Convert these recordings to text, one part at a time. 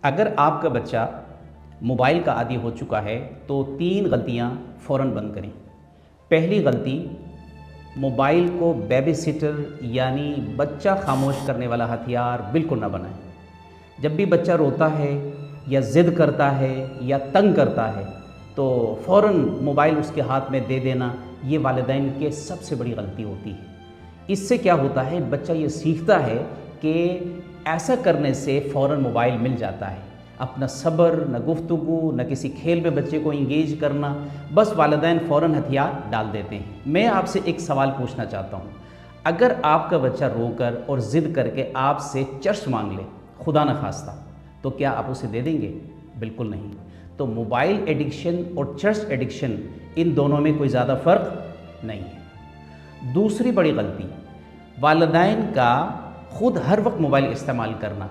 اگر آپ کا بچہ موبائل کا عادی ہو چکا ہے تو 3 غلطیاں فوراً بند کریں۔ پہلی غلطی، موبائل کو بیبی سیٹر یعنی بچہ خاموش کرنے والا ہتھیار بالکل نہ بنائیں۔ جب بھی بچہ روتا ہے یا ضد کرتا ہے یا تنگ کرتا ہے تو فوراً موبائل اس کے ہاتھ میں دے دینا یہ والدین کے سب سے بڑی غلطی ہوتی ہے۔ اس سے کیا ہوتا ہے، بچہ یہ سیکھتا ہے کہ ایسا کرنے سے فوراً موبائل مل جاتا ہے۔ اپنا صبر، نہ گفتگو، نہ کسی کھیل میں بچے کو انگیج کرنا، بس والدین فوراً ہتھیار ڈال دیتے ہیں۔ میں آپ سے ایک سوال پوچھنا چاہتا ہوں، اگر آپ کا بچہ رو کر اور ضد کر کے آپ سے چرس مانگ لے، خدا نہ خواستہ، تو کیا آپ اسے دے دیں گے؟ بالکل نہیں۔ تو موبائل ایڈکشن اور چرس ایڈکشن، ان دونوں میں کوئی زیادہ فرق نہیں ہے۔ دوسری بڑی غلطی، والدین کا خود ہر وقت موبائل استعمال کرنا۔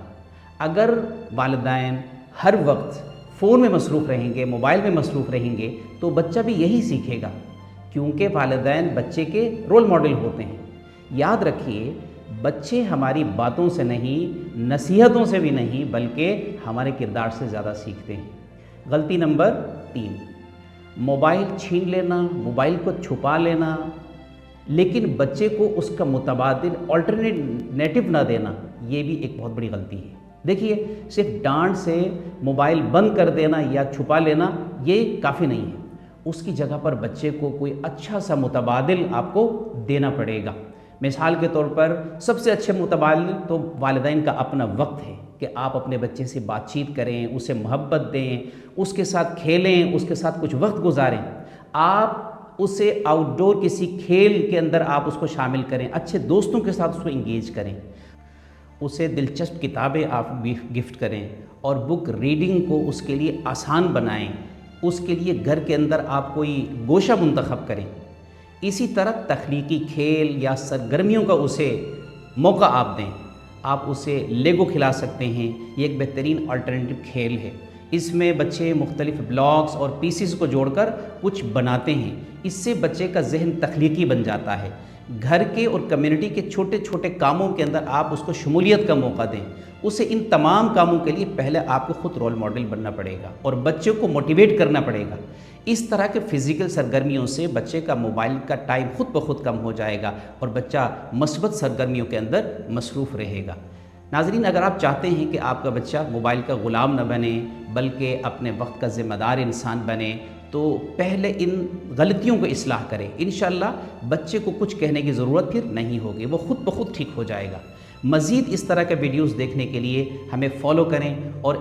اگر والدین ہر وقت فون میں مصروف رہیں گے، موبائل میں مصروف رہیں گے تو بچہ بھی یہی سیکھے گا، کیونکہ والدین بچے کے رول ماڈل ہوتے ہیں۔ یاد رکھیے، بچے ہماری باتوں سے نہیں، نصیحتوں سے بھی نہیں، بلکہ ہمارے کردار سے زیادہ سیکھتے ہیں۔ غلطی نمبر 3، موبائل چھین لینا، موبائل کو چھپا لینا، لیکن بچے کو اس کا متبادل آلٹرنیٹو نہ دینا، یہ بھی ایک بہت بڑی غلطی ہے۔ دیکھیے، صرف ڈانٹ سے موبائل بند کر دینا یا چھپا لینا یہ کافی نہیں ہے، اس کی جگہ پر بچے کو کوئی اچھا سا متبادل آپ کو دینا پڑے گا۔ مثال کے طور پر سب سے اچھے متبادل تو والدین کا اپنا وقت ہے، کہ آپ اپنے بچے سے بات چیت کریں، اسے محبت دیں، اس کے ساتھ کھیلیں، اس کے ساتھ کچھ وقت گزاریں۔ آپ اسے آؤٹ ڈور کسی کھیل کے اندر آپ اس کو شامل کریں، اچھے دوستوں کے ساتھ اس کو انگیج کریں، اسے دلچسپ کتابیں آپ گفٹ کریں اور بک ریڈنگ کو اس کے لیے آسان بنائیں۔ اس کے لیے گھر کے اندر آپ کوئی گوشہ منتخب کریں۔ اسی طرح تخلیقی کھیل یا سرگرمیوں کا اسے موقع آپ دیں۔ آپ اسے لیگو کھلا سکتے ہیں، یہ ایک بہترین الٹرنیٹو کھیل ہے۔ اس میں بچے مختلف بلاکس اور پیسز کو جوڑ کر کچھ بناتے ہیں، اس سے بچے کا ذہن تخلیقی بن جاتا ہے۔ گھر کے اور کمیونٹی کے چھوٹے چھوٹے کاموں کے اندر آپ اس کو شمولیت کا موقع دیں۔ اسے ان تمام کاموں کے لیے پہلے آپ کو خود رول ماڈل بننا پڑے گا اور بچے کو موٹیویٹ کرنا پڑے گا۔ اس طرح کے فزیکل سرگرمیوں سے بچے کا موبائل کا ٹائم خود بخود کم ہو جائے گا اور بچہ مثبت سرگرمیوں کے اندر مصروف رہے گا۔ ناظرین، اگر آپ چاہتے ہیں کہ آپ کا بچہ موبائل کا غلام نہ بنے بلکہ اپنے وقت کا ذمہ دار انسان بنے، تو پہلے ان غلطیوں کو اصلاح کریں۔ انشاءاللہ بچے کو کچھ کہنے کی ضرورت پھر نہیں ہوگی، وہ خود بخود ٹھیک ہو جائے گا۔ مزید اس طرح کے ویڈیوز دیکھنے کے لیے ہمیں فالو کریں اور